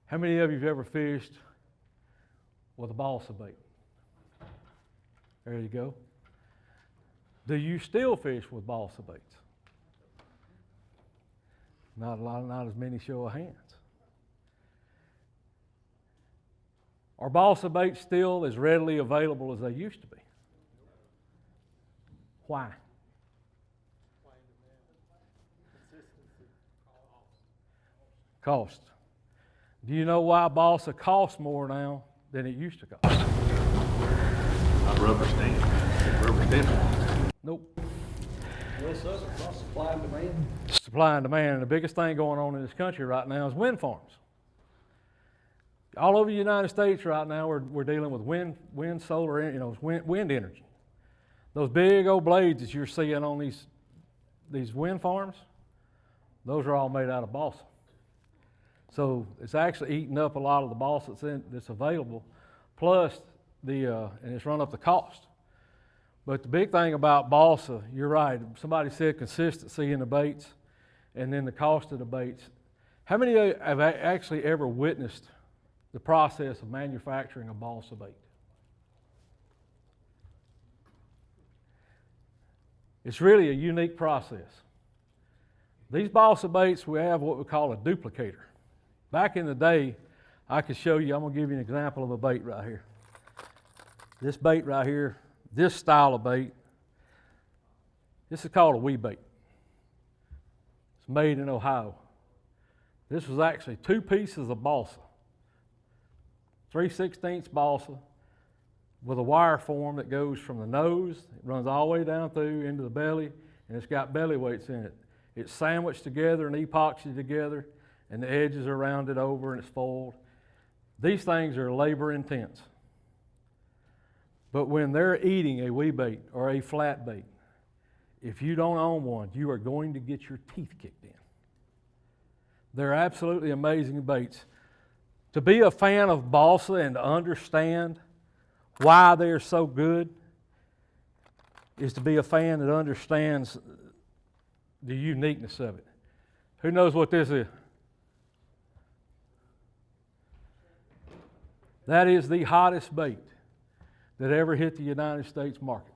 How many of you have ever fished with a balsa bait? There you go. Do you still fish with balsa baits? Not a lot, not as many show of hands. Are balsa baits still as readily available as they used to be? Why? Cost. Do you know why balsa costs more now than it used to cost? Not rubber stamp. Rubber stamp. Nope. Well, so it's across supply and demand. Supply and demand. And the biggest thing going on in this country right now is wind farms. All over the United States right now, we're dealing with wind, solar, wind energy. Those big old blades that you're seeing on these wind farms, those are all made out of balsa. So it's actually eating up a lot of the balsa that's available, plus and it's run up the cost. But the big thing about balsa, you're right, somebody said consistency in the baits and then the cost of the baits. How many have actually ever witnessed the process of manufacturing a balsa bait? It's really a unique process. These balsa baits, we have what we call a duplicator. Back in the day, I could show you, I'm going to give you an example of a bait right here. This bait right here, this style of bait, this is called a wee bait. It's made in Ohio. This was actually 2 pieces of balsa, 3/16 balsa, with a wire form that goes from the nose, it runs all the way down through into the belly, and it's got belly weights in it. It's sandwiched together and epoxied together, and the edges are rounded over and it's foiled. These things are labor intense. But when they're eating a wee bait or a flat bait, if you don't own one, you are going to get your teeth kicked in. They're absolutely amazing baits. To be a fan of balsa and to understand why they're so good is to be a fan that understands the uniqueness of it. Who knows what this is? That is the hottest bait that ever hit the United States market.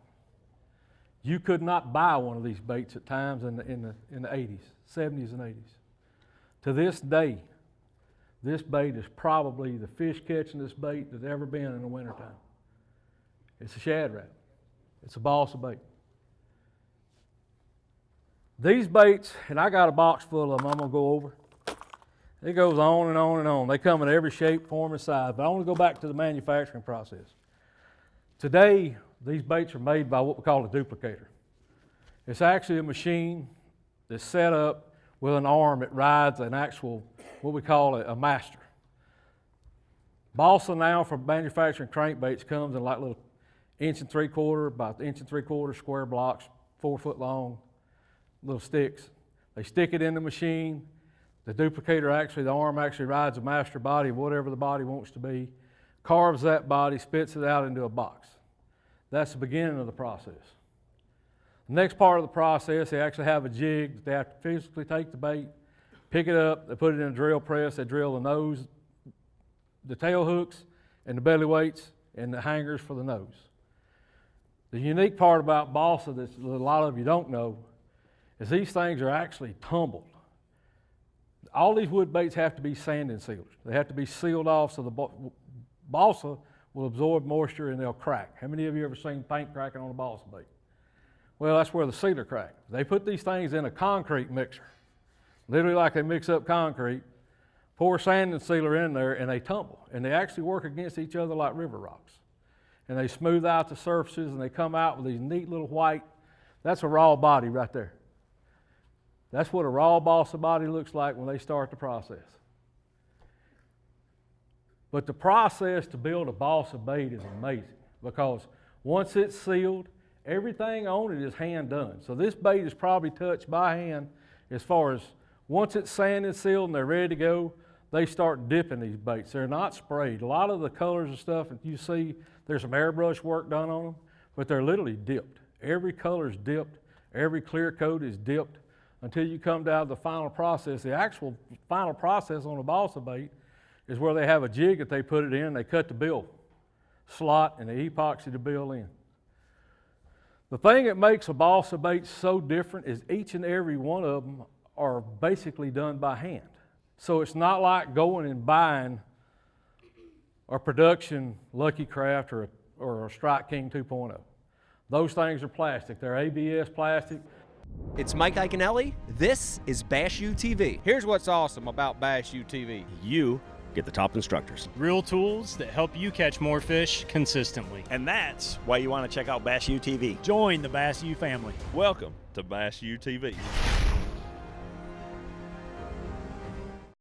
You could not buy one of these baits at times in the 80s, 70s and 80s. To this day, this bait is probably the fish catchingest bait that's ever been in the wintertime. It's a shad rap. It's a balsa bait. These baits, and I got a box full of them I'm going to go over. It goes on and on and on. They come in every shape, form, and size. But I want to go back to the manufacturing process. Today, these baits are made by what we call a duplicator. It's actually a machine that's set up with an arm that rides an actual, what we call a master. Balsa now for manufacturing crankbaits comes in like little 1 3/4 by 1 3/4 square blocks, 4 foot long, little sticks. They stick it in the machine. The duplicator actually, the arm actually rides a master body of whatever the body wants to be, carves that body, spits it out into a box. That's the beginning of the process. The next part of the process, they actually have a jig that they have to physically take the bait, pick it up, they put it in a drill press, they drill the nose, the tail hooks, and the belly weights, and the hangers for the nose. The unique part about balsa that a lot of you don't know is these things are actually tumbled. All these wood baits have to be sand and sealed. They have to be sealed off so the balsa will absorb moisture and they'll crack. How many of you ever seen paint cracking on a balsa bait? Well, that's where the sealer crack. They put these things in a concrete mixer, literally like they mix up concrete, pour sand and sealer in there, and they tumble. And they actually work against each other like river rocks. And they smooth out the surfaces and they come out with these neat little white, that's a raw body right there. That's what a raw balsa body looks like when they start the process. But the process to build a balsa bait is amazing because once it's sealed, everything on it is hand done. So this bait is probably touched by hand as far as once it's sanded, sealed, and they're ready to go, they start dipping these baits. They're not sprayed. A lot of the colors and stuff that you see, there's some airbrush work done on them, but they're literally dipped. Every color is dipped. Every clear coat is dipped until you come down to the final process. The actual final process on a balsa bait is where they have a jig that they put it in, they cut the bill slot and they epoxy the bill in. The thing that makes a balsa bait so different is each and every one of them are basically done by hand. So it's not like going and buying a production Lucky Craft or a Strike King 2.0. Those things are plastic. They're ABS plastic. It's Mike Iaconelli. This is Bash U TV. Here's what's awesome about Bash U TV. You get the top instructors. Real tools that help you catch more fish consistently. And that's why you want to check out Bash U TV. Join the Bass U family. Welcome to Bass U TV.